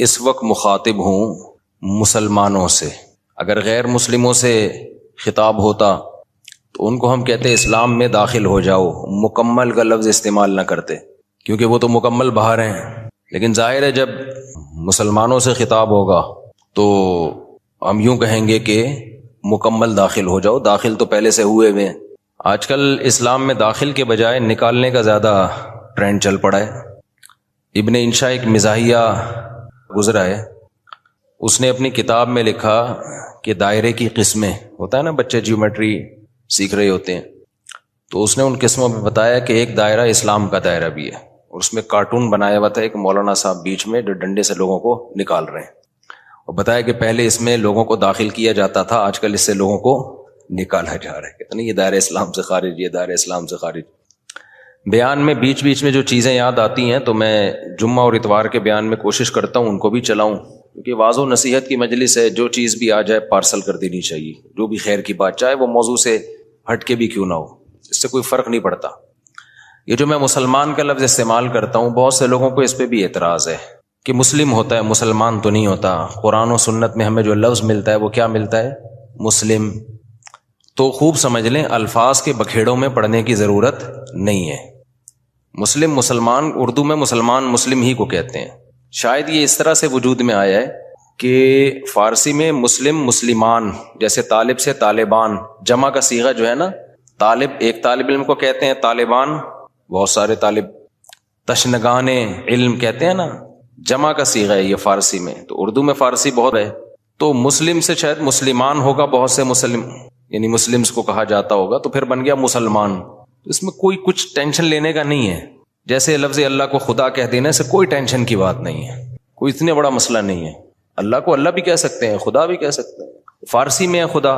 اس وقت مخاطب ہوں مسلمانوں سے. اگر غیر مسلموں سے خطاب ہوتا تو ان کو ہم کہتے اسلام میں داخل ہو جاؤ، مکمل کا لفظ استعمال نہ کرتے کیونکہ وہ تو مکمل باہر ہیں. لیکن ظاہر ہے جب مسلمانوں سے خطاب ہوگا تو ہم یوں کہیں گے کہ مکمل داخل ہو جاؤ. داخل تو پہلے سے ہوئے ہوئے ہیں. آج کل اسلام میں داخل کے بجائے نکالنے کا زیادہ ٹرینڈ چل پڑا ہے. ابن انشا ایک مزاحیہ گزرا ہے، اس نے اپنی کتاب میں لکھا کہ دائرے کی قسمیں، ہوتا ہے نا بچے جیومیٹری سیکھ رہے ہوتے ہیں، تو اس نے ان قسموں میں بتایا کہ ایک دائرہ اسلام کا دائرہ بھی ہے، اور اس میں کارٹون بنایا ہوا تھا ایک مولانا صاحب بیچ میں جو ڈنڈے سے لوگوں کو نکال رہے ہیں، اور بتایا کہ پہلے اس میں لوگوں کو داخل کیا جاتا تھا، آج کل اس سے لوگوں کو نکالا جا رہا ہے. کہتے نہیں یہ دائرہ اسلام سے خارج، یہ دائرہ اسلام سے خارج. بیان میں بیچ بیچ میں جو چیزیں یاد آتی ہیں تو میں جمعہ اور اتوار کے بیان میں کوشش کرتا ہوں ان کو بھی چلاؤں، کیونکہ واعظ و نصیحت کی مجلس ہے، جو چیز بھی آ جائے پارسل کر دینی چاہیے، جو بھی خیر کی بات، چاہے وہ موضوع سے ہٹ کے بھی کیوں نہ ہو، اس سے کوئی فرق نہیں پڑتا. یہ جو میں مسلمان کا لفظ استعمال کرتا ہوں، بہت سے لوگوں کو اس پہ بھی اعتراض ہے کہ مسلم ہوتا ہے مسلمان تو نہیں ہوتا. قرآن و سنت میں ہمیں جو لفظ ملتا ہے وہ کیا ملتا ہے؟ مسلم. تو خوب سمجھ لیں الفاظ کے بکھیڑوں میں پڑھنے کی ضرورت نہیں ہے. مسلم مسلمان، اردو میں مسلمان مسلم ہی کو کہتے ہیں. شاید یہ اس طرح سے وجود میں آیا ہے کہ فارسی میں مسلم مسلمان، جیسے طالب سے طالبان، جمع کا صیغہ جو ہے نا، طالب ایک طالب علم کو کہتے ہیں، طالبان بہت سارے طالب، تشنگان علم کہتے ہیں نا، جمع کا صیغہ ہے یہ فارسی میں. تو اردو میں فارسی بہت ہے، تو مسلم سے شاید مسلمان ہوگا، بہت سے مسلم یعنی مسلمز کو کہا جاتا ہوگا، تو پھر بن گیا مسلمان. تو اس میں کوئی کچھ ٹینشن لینے کا نہیں ہے. جیسے لفظ اللہ کو خدا کہہ دینے سے کوئی ٹینشن کی بات نہیں ہے، کوئی اتنے بڑا مسئلہ نہیں ہے. اللہ کو اللہ بھی کہہ سکتے ہیں، خدا بھی کہہ سکتے ہیں. فارسی میں خدا،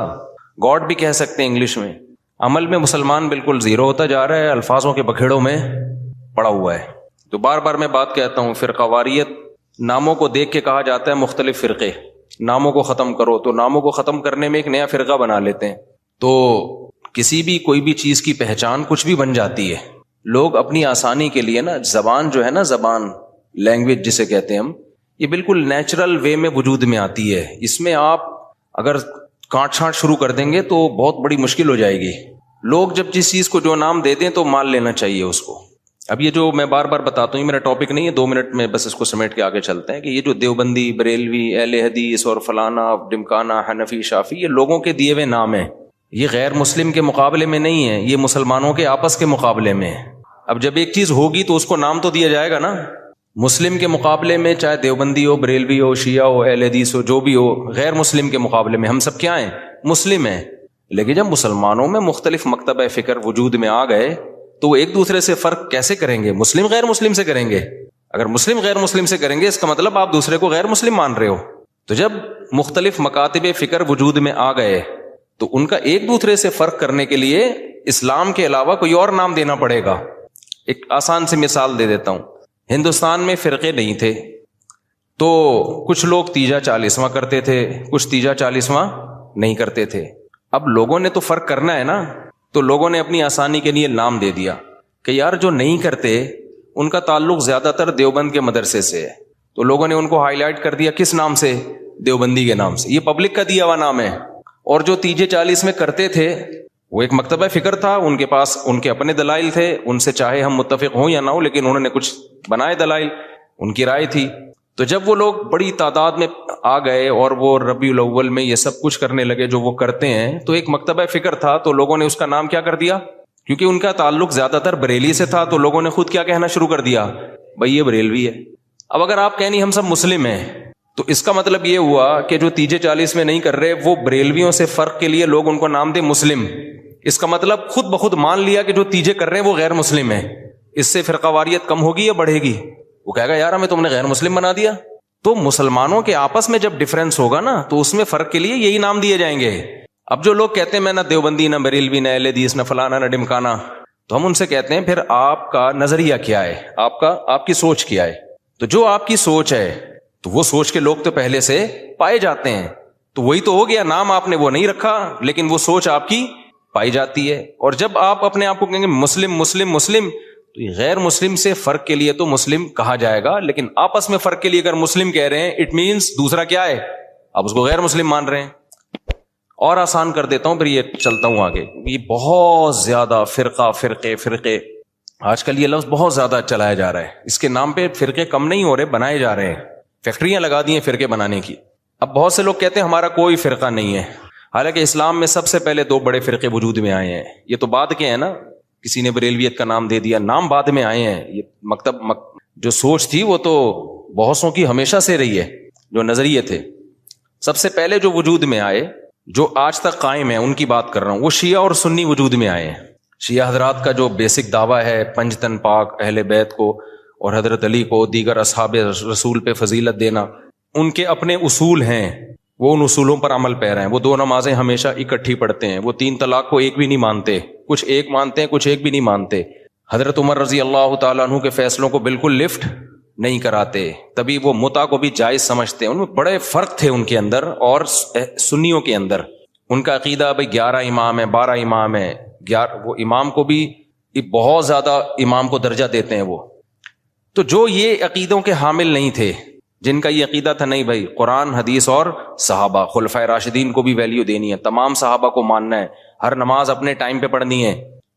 گاڈ بھی کہہ سکتے ہیں انگلش میں. عمل میں مسلمان بالکل زیرو ہوتا جا رہا ہے، الفاظوں کے بکھیڑوں میں پڑا ہوا ہے. تو بار بار میں بات کہتا ہوں، فرقہ واریت ناموں کو دیکھ کے کہا جاتا ہے مختلف فرقے، ناموں کو ختم کرو، تو ناموں کو ختم کرنے میں ایک نیا فرقہ بنا لیتے ہیں. تو کسی بھی کوئی بھی چیز کی پہچان کچھ بھی بن جاتی ہے. لوگ اپنی آسانی کے لیے نا، زبان جو ہے نا، زبان لینگویج جسے کہتے ہیں ہم، یہ بالکل نیچرل وے میں وجود میں آتی ہے. اس میں آپ اگر کاٹ چھانٹ شروع کر دیں گے تو بہت بڑی مشکل ہو جائے گی. لوگ جب جس چیز کو جو نام دے دیں تو مان لینا چاہیے اس کو. اب یہ جو میں بار بار بتاتا ہوں، یہ میرا ٹاپک نہیں ہے، 2 منٹ میں بس اس کو سمیٹ کے آگے چلتے ہیں کہ یہ جو دیوبندی، بریلوی، اہل حدیث اور فلانا ڈمکانا، حنفی، شافی، یہ لوگوں کے دیے ہوئے نام ہیں. یہ غیر مسلم کے مقابلے میں نہیں ہے، یہ مسلمانوں کے آپس کے مقابلے میں ہے. اب جب ایک چیز ہوگی تو اس کو نام تو دیا جائے گا نا. مسلم کے مقابلے میں چاہے دیوبندی ہو، بریلوی ہو، شیعہ ہو، اہل حدیث ہو، جو بھی ہو، غیر مسلم کے مقابلے میں ہم سب کیا ہیں؟ مسلم ہیں. لیکن جب مسلمانوں میں مختلف مکتبہ فکر وجود میں آ گئے تو وہ ایک دوسرے سے فرق کیسے کریں گے؟ مسلم غیر مسلم سے کریں گے. اگر مسلم غیر مسلم سے کریں گے اس کا مطلب آپ دوسرے کو غیر مسلم مان رہے ہو. تو جب مختلف مکاتب فکر وجود میں آ گئے تو ان کا ایک دوسرے سے فرق کرنے کے لیے اسلام کے علاوہ کوئی اور نام دینا پڑے گا. ایک آسان سی مثال دے دیتا ہوں. ہندوستان میں فرقے نہیں تھے تو کچھ لوگ تیجا 40واں کرتے تھے، کچھ تیجا 40واں نہیں کرتے تھے. اب لوگوں نے تو فرق کرنا ہے نا، تو لوگوں نے اپنی آسانی کے لیے نام دے دیا کہ یار جو نہیں کرتے ان کا تعلق زیادہ تر دیوبند کے مدرسے سے ہے، تو لوگوں نے ان کو ہائی لائٹ کر دیا کس نام سے؟ دیوبندی کے نام سے. یہ پبلک کا دیا ہوا نام ہے. اور جو تیجے 40 میں کرتے تھے وہ ایک مکتبہ فکر تھا، ان کے پاس ان کے اپنے دلائل تھے، ان سے چاہے ہم متفق ہوں یا نہ ہوں، لیکن انہوں نے کچھ بنائے دلائل، ان کی رائے تھی. تو جب وہ لوگ بڑی تعداد میں آ گئے اور وہ ربیع الاول میں یہ سب کچھ کرنے لگے جو وہ کرتے ہیں، تو ایک مکتبہ فکر تھا تو لوگوں نے اس کا نام کیا کر دیا؟ کیونکہ ان کا تعلق زیادہ تر بریلی سے تھا تو لوگوں نے خود کیا کہنا شروع کر دیا؟ بھئی یہ بریلوی ہے. اب اگر آپ کہیں نہیں ہم سب مسلم ہیں تو اس کا مطلب یہ ہوا کہ جو تیجے 40 میں نہیں کر رہے وہ بریلویوں سے فرق کے لیے لوگ ان کو نام دے مسلم. اس کا مطلب خود بخود مان لیا کہ جو تیجے کر رہے ہیں وہ غیر مسلم ہیں. اس سے فرقہ واریت کم ہوگی یا بڑھے گی؟ وہ کہے گا یار ہمیں تم نے غیر مسلم بنا دیا. تو مسلمانوں کے آپس میں جب ڈفرینس ہوگا نا تو اس میں فرق کے لیے یہی نام دیے جائیں گے. اب جو لوگ کہتے ہیں میں نہ دیوبندی، نہ بریلوی، نہ اہل حدیث، نہ فلانا، نہ ڈمکانا، تو ہم ان سے کہتے ہیں پھر آپ کا نظریہ کیا ہے؟ آپ کی سوچ کیا ہے؟ تو جو آپ کی سوچ ہے تو وہ سوچ کے لوگ تو پہلے سے پائے جاتے ہیں. تو وہی تو ہو گیا، نام آپ نے وہ نہیں رکھا لیکن وہ سوچ آپ کی پائی جاتی ہے. اور جب آپ اپنے آپ کو کہیں گے مسلم مسلم مسلم تو یہ غیر مسلم سے فرق کے لیے تو مسلم کہا جائے گا، لیکن آپس میں فرق کے لیے اگر مسلم کہہ رہے ہیں اٹ مینس دوسرا کیا ہے، آپ اس کو غیر مسلم مان رہے ہیں. اور آسان کر دیتا ہوں پھر یہ چلتا ہوں آگے. یہ بہت زیادہ فرقے آج کل یہ لفظ بہت زیادہ چلایا جا رہا ہے. اس کے نام پہ فرقے کم نہیں ہو رہے، بنائے جا رہے ہیں، فیکٹریاں لگا دی ہیں فرقے بنانے کی. اب بہت سے لوگ کہتے ہیں ہمارا کوئی فرقہ نہیں ہے، حالانکہ اسلام میں سب سے پہلے 2 بڑے فرقے وجود میں آئے ہیں. یہ تو بعد کے ہیں نا، کسی نے بریلویت کا نام دے دیا، نام بعد میں آئے ہیں. یہ جو سوچ تھی وہ تو بہتوں کی ہمیشہ سے رہی ہے. جو نظریے تھے سب سے پہلے جو وجود میں آئے، جو آج تک قائم ہیں، ان کی بات کر رہا ہوں. وہ شیعہ اور سنی وجود میں آئے ہیں. شیعہ حضرات کا جو بیسک دعویٰ ہے پنج تن پاک، اہل بیت کو اور حضرت علی کو، دیگر اصحاب رسول پہ فضیلت دینا، ان کے اپنے اصول ہیں، وہ ان اصولوں پر عمل پیرا ہیں. وہ 2 نمازیں ہمیشہ اکٹھی پڑھتے ہیں. وہ 3 طلاق کو ایک بھی نہیں مانتے، کچھ ایک مانتے ہیں، کچھ ایک بھی نہیں مانتے. حضرت عمر رضی اللہ تعالیٰ عنہ کے فیصلوں کو بالکل لفٹ نہیں کراتے، تبھی وہ متع کو بھی جائز سمجھتے ہیں. ان میں بڑے فرق تھے ان کے اندر اور سنیوں کے اندر. ان کا عقیدہ بھائی 11 امام ہیں، 12 امام ہیں. وہ امام کو بھی بہت زیادہ امام کو درجہ دیتے ہیں وہ. تو جو یہ عقیدوں کے حامل نہیں تھے، جن کا یہ عقیدہ تھا نہیں بھائی قرآن حدیث اور صحابہ، خلفائے راشدین کو بھی ویلیو دینی ہے، تمام صحابہ کو ماننا ہے، ہر نماز اپنے ٹائم پہ پڑھنی ہے.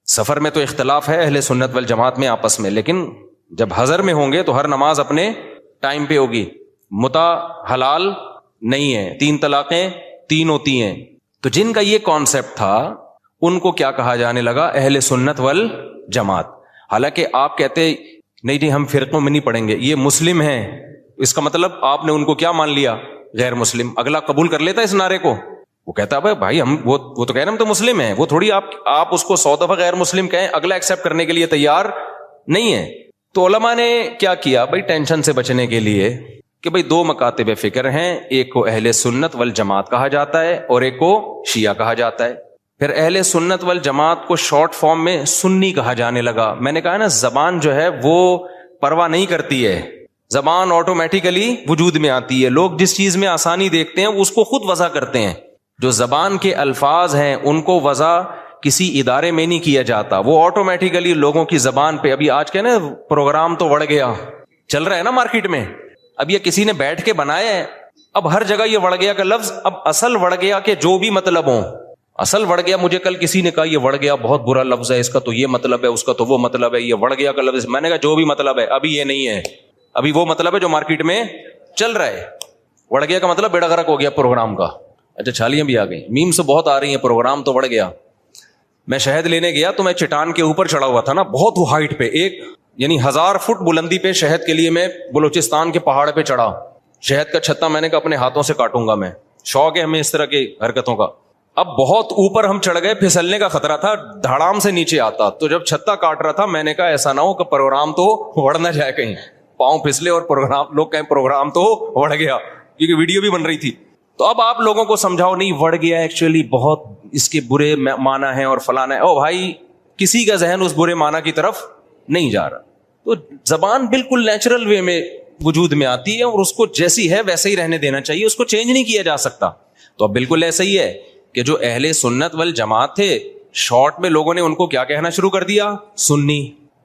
سفر میں تو اختلاف ہے اہل سنت والجماعت میں آپس میں، لیکن جب حضر میں ہوں گے تو ہر نماز اپنے ٹائم پہ ہوگی. متع حلال نہیں ہے، 3 طلاقیں 3 ہوتی ہیں. تو جن کا یہ کانسیپٹ تھا ان کو کیا کہا جانے لگا، اہل سنت والجماعت. حالانکہ آپ کہتے نہیں جی ہم فرقوں میں نہیں پڑھیں گے، یہ مسلم ہیں، اس کا مطلب آپ نے ان کو کیا مان لیا، غیر مسلم. اگلا قبول کر لیتا اس نعرے کو، وہ کہتا ہے بھائی ہم وہ تو کہہ رہے ہیں ہم تو مسلم ہیں. وہ تھوڑی آپ اس کو 100 دفعہ غیر مسلم کہیں، اگلا ایکسیپٹ کرنے کے لیے تیار نہیں ہے. تو علماء نے کیا کیا بھائی ٹینشن سے بچنے کے لیے کہ بھائی 2 مکاتب فکر ہیں، ایک کو اہل سنت والجماعت کہا جاتا ہے اور ایک کو شیعہ کہا جاتا ہے. پھر اہل سنت والجماعت کو شارٹ فارم میں سنی کہا جانے لگا. میں نے کہا نا زبان جو ہے وہ پرواہ نہیں کرتی ہے، زبان آٹومیٹیکلی وجود میں آتی ہے. لوگ جس چیز میں آسانی دیکھتے ہیں اس کو خود وضع کرتے ہیں. جو زبان کے الفاظ ہیں ان کو وضع کسی ادارے میں نہیں کیا جاتا، وہ آٹومیٹیکلی لوگوں کی زبان پہ. ابھی آج کے نا پروگرام تو وڑ گیا چل رہا ہے نا مارکیٹ میں، اب یہ کسی نے بیٹھ کے بنایا ہے، اب ہر جگہ یہ وڑ گیا کا لفظ. اب اصل وڑ گیا کہ جو بھی مطلب ہوں، اصل وڑ گیا. مجھے کل کسی نے کہا یہ وڑ گیا بہت برا لفظ ہے، اس کا تو یہ مطلب ہے، اس کا تو وہ مطلب ہے، یہ وڑ گیا کا لفظ. میں نے کہا جو بھی مطلب ہے ابھی یہ نہیں ہے، ابھی وہ مطلب ہے جو مارکیٹ میں چل رہا ہے. وڑ گیا کا مطلب بیڑا غرق ہو گیا پروگرام کا. اچھا چھالیاں بھی آ گئی، میم سے بہت آ رہی ہیں، پروگرام تو وڑ گیا. میں شہد لینے گیا تو میں چٹان کے اوپر چڑھا ہوا تھا نا، بہت ہائٹ پہ، ایک یعنی 1000 فٹ بلندی پہ شہد کے لیے میں بلوچستان کے پہاڑ پہ چڑھا. شہد کا چھتا میں نے کہا اپنے ہاتھوں سے کاٹوں گا میں، شوق ہے ہمیں اس طرح کی حرکتوں کا. اب بہت اوپر ہم چڑھ گئے، پھسلنے کا خطرہ تھا، دھڑام سے نیچے آتا. تو جب چھتا کاٹ رہا تھا میں نے کہا ایسا نہ ہو کہ پروگرام تو وڑ نہ جائے، کہیں پاؤں پھسلے اور پروگرام لوگ کہیں پروگرام تو وڑ گیا، کیونکہ ویڈیو بھی بن رہی تھی. تو اب آپ لوگوں کو سمجھاؤ نہیں وڑ گیا ایکچولی بہت اس کے برے معنی ہیں اور فلانا ہے. او بھائی کسی کا ذہن اس برے معنی کی طرف نہیں جا رہا. تو زبان بالکل نیچرل وے میں وجود میں آتی ہے اور اس کو جیسی ہے ویسے ہی رہنے دینا چاہیے، اس کو چینج نہیں کیا جا سکتا. تو اب بالکل ایسا ہی ہے کہ جو اہل سنت والجماعت تھے، شارٹ میں لوگوں نے ان کو کیا کہنا شروع کر دیا، سنی.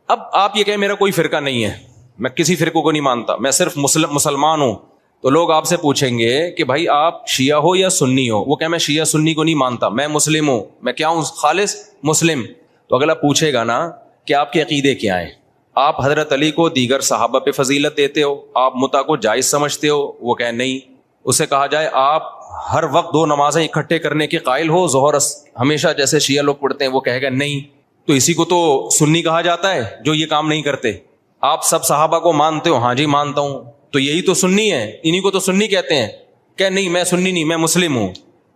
اب آپ یہ کہیں میرا کوئی فرقہ نہیں ہے، میں کسی فرقوں کو نہیں مانتا، میں صرف مسلمان ہوں. تو لوگ آپ سے پوچھیں گے کہ بھائی آپ شیعہ ہو یا سنی ہو؟ وہ کہ میں شیعہ سنی کو نہیں مانتا، میں مسلم ہوں. میں کیا ہوں؟ خالص مسلم. تو اگلا پوچھے گا نا کہ آپ کے عقیدے کیا ہیں؟ آپ حضرت علی کو دیگر صحابہ پہ فضیلت دیتے ہو، آپ متع کو جائز سمجھتے ہو؟ وہ کہ نہیں. اسے کہا جائے آپ ہر وقت 2 نمازیں اکٹھے کرنے کے قائل ہو، ظہر ہمیشہ جیسے شیعہ لوگ پڑھتے ہیں؟ وہ کہے گا نہیں. تو اسی کو تو سنی کہا جاتا ہے جو یہ کام نہیں کرتے. آپ سب صحابہ کو مانتے ہو؟ ہاں جی مانتا ہوں. تو یہی تو سنی ہے، انہی کو تو سنی کہتے ہیں. کہ نہیں میں سنی نہیں، میں مسلم ہوں.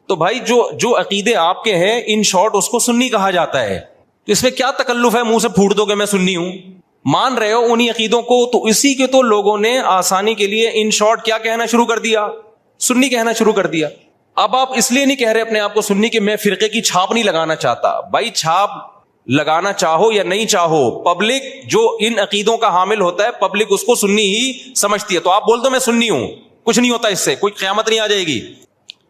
تو بھائی جو عقیدے آپ کے ہیں ان شارٹ اس کو سنی کہا جاتا ہے. تو اس میں کیا تکلف ہے منہ سے پھوٹ دو کہ میں سنی ہوں؟ مان رہے ہو انہی عقیدوں کو، تو اسی کے تو لوگوں نے آسانی کے لیے ان شارٹ کیا کہنا شروع کر دیا، سنی کہنا شروع کر دیا. اب آپ اس لیے نہیں کہہ رہے اپنے آپ کو سنی کہ میں فرقے کی چھاپ نہیں لگانا چاہتا. بھائی چھاپ لگانا چاہو یا نہیں چاہو، پبلک جو ان عقیدوں کا حامل ہوتا ہے پبلک اس کو سنی ہی سمجھتی ہے. تو آپ بول دو میں سنی ہوں، کچھ نہیں ہوتا اس سے، کوئی قیامت نہیں آ جائے گی.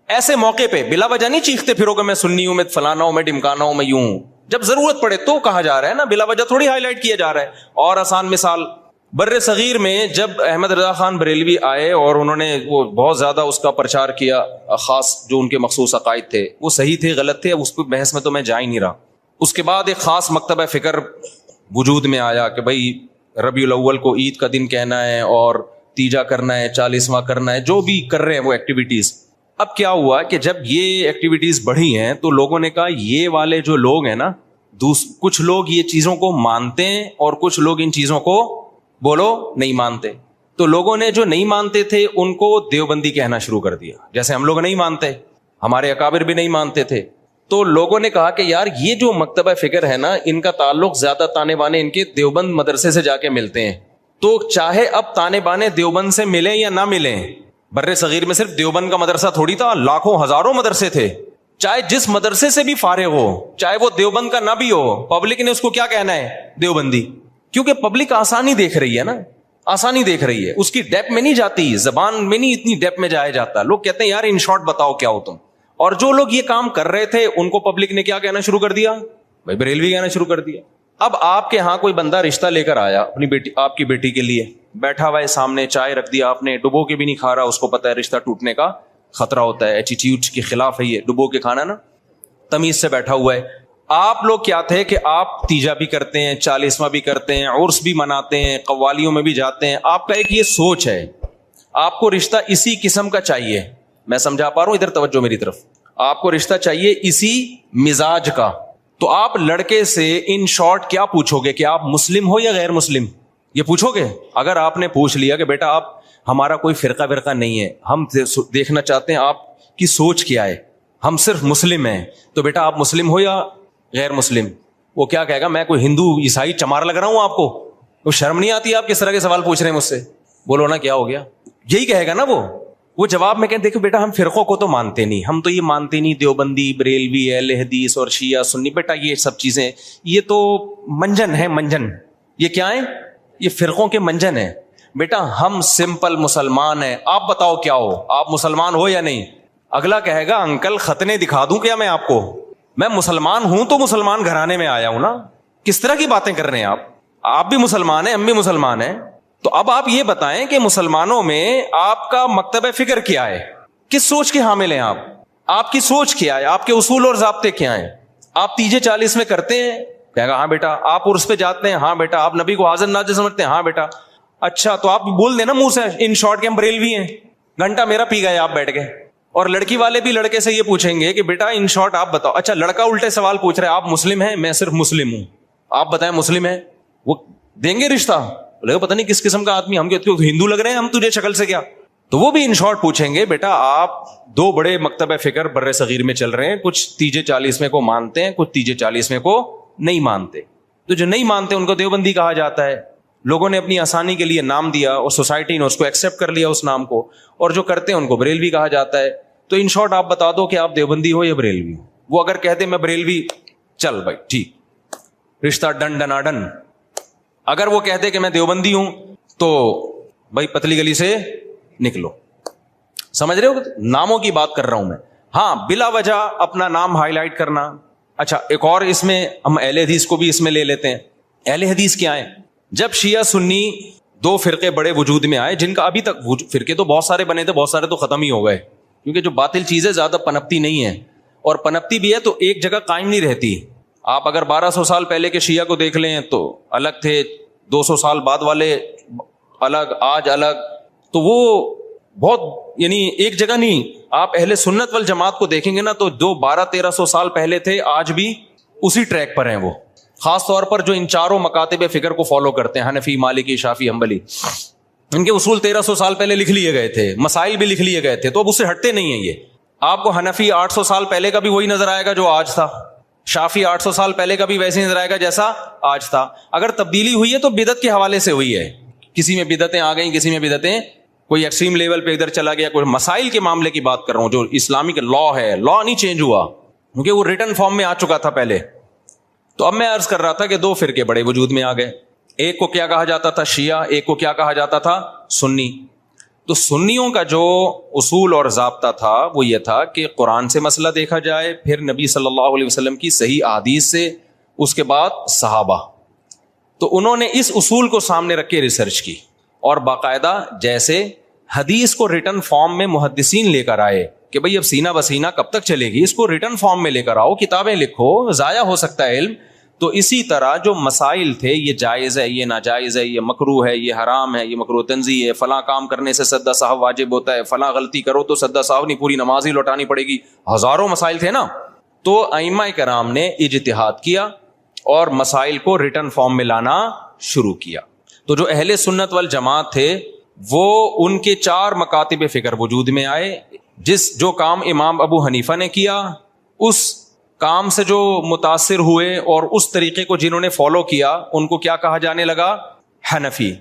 ایسے موقع پہ بلا وجہ نہیں چیختے پھرو کہ میں سنی ہوں، میں فلانا ہوں، میں ڈمکانا ہوں، میں یوں ہوں. جب ضرورت پڑے تو کہا جا رہا ہے نا, بلا وجہ تھوڑی ہائی لائٹ کیا جا رہا ہے. اور آسان مثال, بر صغیر میں جب احمد رضا خان بریلوی آئے اور انہوں نے وہ بہت زیادہ اس کا پرچار کیا, خاص جو ان کے مخصوص عقائد تھے وہ صحیح تھے غلط تھے, اب اس پہ بحث میں تو میں جا ہی نہیں رہا. اس کے بعد ایک خاص مکتبہ فکر وجود میں آیا کہ بھائی ربیع الاول کو عید کا دن کہنا ہے اور تیجا کرنا ہے, 40واں کرنا ہے, جو بھی کر رہے ہیں وہ ایکٹیویٹیز. اب کیا ہوا کہ جب یہ ایکٹیویٹیز بڑھی ہیں تو لوگوں نے کہا یہ والے جو لوگ ہیں نا, کچھ لوگ یہ چیزوں کو مانتے ہیں اور کچھ لوگ ان چیزوں کو بولو نہیں مانتے. تو لوگوں نے جو نہیں مانتے تھے ان کو دیوبندی کہنا شروع کر دیا, جیسے ہم لوگ نہیں مانتے, ہمارے اکابر بھی نہیں مانتے تھے. تو لوگوں نے کہا کہ یار یہ جو مکتبہ فکر ہے نا, ان کا تعلق زیادہ تانے بانے ان کے دیوبند مدرسے سے جا کے ملتے ہیں. تو چاہے اب تانے بانے دیوبند سے ملیں یا نہ ملیں, بر صغیر میں صرف دیوبند کا مدرسہ تھوڑی تھا, لاکھوں ہزاروں مدرسے تھے. چاہے جس مدرسے سے بھی فارغ ہو, چاہے وہ دیوبند کا نہ بھی ہو, پبلک نے اس کو کیا کہنا ہے, دیوبندی. کیونکہ پبلک آسانی دیکھ رہی ہے نا, آسانی دیکھ رہی ہے, اس کی ڈیپ میں نہیں جاتی, زبان میں نہیں اتنی ڈیپ میں جایا جاتا. لوگ کہتے ہیں یار ان شارٹ بتاؤ کیا ہو تم. اور جو لوگ یہ کام کر رہے تھے ان کو پبلک نے کیا کہنا شروع کر دیا, بھائی بریلوی کہنا شروع کر دیا. اب آپ کے ہاں کوئی بندہ رشتہ لے کر آیا اپنی بیٹی, آپ کی بیٹی کے لیے, بیٹھا ہوا ہے سامنے, چائے رکھ دیا آپ نے, ڈبو کے بھی نہیں کھا رہا, اس کو پتا ہے رشتہ ٹوٹنے کا خطرہ ہوتا ہے, ایٹیٹیوڈ کے خلاف ہے یہ ڈبو کے کھانا نا, تمیز سے بیٹھا ہوا ہے. آپ لوگ کیا تھے کہ آپ تیجا بھی کرتے ہیں, 40واں بھی کرتے ہیں, عرس بھی مناتے ہیں, قوالیوں میں بھی جاتے ہیں. آپ کا ایک یہ سوچ ہے, آپ کو رشتہ اسی قسم کا چاہیے. میں سمجھا پا رہا ہوں, ادھر توجہ میری طرف. آپ کو رشتہ چاہیے اسی مزاج کا. تو آپ لڑکے سے ان شارٹ کیا پوچھو گے کہ آپ مسلم ہو یا غیر مسلم, یہ پوچھو گے. اگر آپ نے پوچھ لیا کہ بیٹا آپ ہمارا کوئی فرقہ نہیں ہے, ہم دیکھنا چاہتے ہیں آپ کی سوچ کیا ہے, ہم صرف مسلم ہیں, تو بیٹا آپ مسلم ہو یا غیر مسلم, وہ کیا کہے گا, میں کوئی ہندو عیسائی چمار لگ رہا ہوں آپ کو, وہ شرم نہیں آتی آپ کس طرح کے سوال پوچھ رہے ہیں مجھ سے, بولو نا کیا ہو گیا, یہی کہے گا نا وہ جواب میں کہتے دیکھو بیٹا ہم فرقوں کو تو مانتے نہیں, ہم تو یہ مانتے نہیں دیوبندی, بریلوی, اہل حدیث اور شیعہ سنی, بیٹا یہ سب چیزیں یہ تو منجن ہے, منجن. یہ کیا ہے, یہ فرقوں کے منجن ہے. بیٹا ہم سمپل مسلمان ہیں, آپ بتاؤ کیا ہو, آپ مسلمان ہو یا نہیں. اگلا کہے گا انکل ختنے دکھا دوں کیا میں آپ کو, میں مسلمان ہوں تو مسلمان گھرانے میں آیا ہوں نا. کس طرح کی باتیں کر رہے ہیں آپ بھی مسلمان ہیں, ہم بھی مسلمان ہیں. تو اب آپ یہ بتائیں کہ مسلمانوں میں آپ کا مکتبہ فکر کیا ہے, کس سوچ کے حامل ہیں آپ کی سوچ کیا ہے, آپ کے اصول اور ضابطے کیا ہیں. آپ تیجے 40 میں کرتے ہیں, کہے گا ہاں بیٹا. آپ عرس پہ جاتے ہیں, ہاں بیٹا. آپ نبی کو حاضر ناظر سمجھتے ہیں, ہاں بیٹا. اچھا تو آپ بول دیں نا منہ سے ان شارٹ کے ہم بریلوی ہیں, گھنٹہ میرا پی گئے آپ بیٹھ گئے. اور لڑکی والے بھی لڑکے سے یہ پوچھیں گے کہ بیٹا ان شارٹ آپ بتاؤ. اچھا لڑکا الٹے سوال پوچھ رہے ہیں, آپ مسلم ہیں, میں صرف مسلم ہوں, آپ بتائیں مسلم ہیں, وہ دیں گے رشتہ. بولے گا پتہ نہیں کس قسم کا آدمی, ہم ہندو لگ رہے ہیں ہم تجھے شکل سے کیا. تو وہ بھی ان شارٹ پوچھیں گے بیٹا آپ 2 بڑے مکتبہ فکر بر صغیر میں چل رہے ہیں, کچھ تیجے 40 کو مانتے ہیں, کچھ تیجے 40 کو نہیں مانتے. تو جو نہیں مانتے ان کو دیوبندی کہا جاتا ہے. لوگوں نے اپنی آسانی کے لیے نام دیا اور سوسائٹی نے اس کو ایکسپٹ کر لیا اس نام کو, اور جو کرتے ہیں ان کو بریلوی کہا جاتا ہے. تو ان شارٹ آپ بتا دو کہ آپ دیوبندی ہو یا بریلوی. وہ اگر کہتے میں بریلوی, چل بھائی ٹھیک, رشتہ ڈن ڈنا ڈن. اگر وہ کہتے کہ میں دیوبندی ہوں تو بھائی پتلی گلی سے نکلو. سمجھ رہے ہو, ناموں کی بات کر رہا ہوں میں. ہاں بلا وجہ اپنا نام ہائی لائٹ کرنا. اچھا ایک اور اس میں ہم اہل حدیث کو بھی اس میں لے لیتے ہیں. اہل حدیث کیا ہے, جب شیعہ سنی 2 فرقے بڑے وجود میں آئے, جن کا ابھی تک فرقے تو بہت سارے بنے تھے, بہت سارے تو ختم ہی ہو گئے, کیونکہ جو باطل چیزیں زیادہ پنپتی نہیں ہے, اور پنپتی بھی ہے تو ایک جگہ قائم نہیں رہتی. آپ اگر 1200 سال پہلے کے شیعہ کو دیکھ لیں تو الگ تھے, 200 سال بعد والے الگ, آج الگ. تو وہ بہت یعنی ایک جگہ نہیں. آپ اہل سنت والجماعت کو دیکھیں گے نا تو جو 1200-1300 سال پہلے تھے آج بھی اسی ٹریک پر ہیں. وہ خاص طور پر جو ان 4 مکاتب فکر کو فالو کرتے ہیں, حنفی, مالکی, شافعی, حنبلی, ان کے اصول 1300 سال پہلے لکھ لیے گئے تھے, مسائل بھی لکھ لیے گئے تھے, تو اب اس سے ہٹتے نہیں ہیں. یہ آپ کو حنفی 800 سال پہلے کا بھی وہی نظر آئے گا جو آج تھا, شافعی 800 سال پہلے کا بھی ویسے نظر آئے گا جیسا آج تھا. اگر تبدیلی ہوئی ہے تو بدعت کے حوالے سے ہوئی ہے, کسی میں بدعتیں آ گئیں, کسی میں بدعتیں کوئی ایکسٹریم لیول پہ ادھر چلا گیا, کوئی مسائل کے معاملے کی بات کر رہا ہوں. جو اسلامک لا ہے, لا نہیں چینج ہوا کیونکہ وہ ریٹن فارم میں آ چکا تھا پہلے. تو اب میں عرض کر رہا تھا کہ 2 فرقے بڑے وجود میں آ گئے. ایک کو کیا کہا جاتا تھا, شیعہ, ایک کو کیا کہا جاتا تھا, سنی. تو سنیوں کا جو اصول اور ضابطہ تھا وہ یہ تھا کہ قرآن سے مسئلہ دیکھا جائے, پھر نبی صلی اللہ علیہ وسلم کی صحیح احادیث سے, اس کے بعد صحابہ. تو انہوں نے اس اصول کو سامنے رکھ کے ریسرچ کی اور باقاعدہ جیسے حدیث کو ریٹن فارم میں محدثین لے کر آئے کہ بھئی اب سینہ بسینہ کب تک چلے گی, اس کو ریٹن فارم میں لے کر آؤ, کتابیں لکھو, ضائع ہو سکتا ہے علم. تو اسی طرح جو مسائل تھے, یہ جائز ہے, یہ ناجائز ہے, یہ مکروہ ہے, یہ حرام ہے, یہ مکروہ تنزیہ ہے, فلاں کام کرنے سے سدا صاحب واجب ہوتا ہے, فلاں غلطی کرو تو سدا صاحب نہیں پوری نماز ہی لوٹانی پڑے گی, ہزاروں مسائل تھے نا. تو ائمہ کرام نے اجتہاد کیا اور مسائل کو ریٹن فارم میں لانا شروع کیا. تو جو اہل سنت والجماعت تھے وہ ان کے 4 مکاتب فکر وجود میں آئے. جو کام امام ابو حنیفہ نے کیا اس کام سے جو متاثر ہوئے اور اس طریقے کو جنہوں نے فالو کیا ان کو کیا کہا جانے لگا؟ حنفی.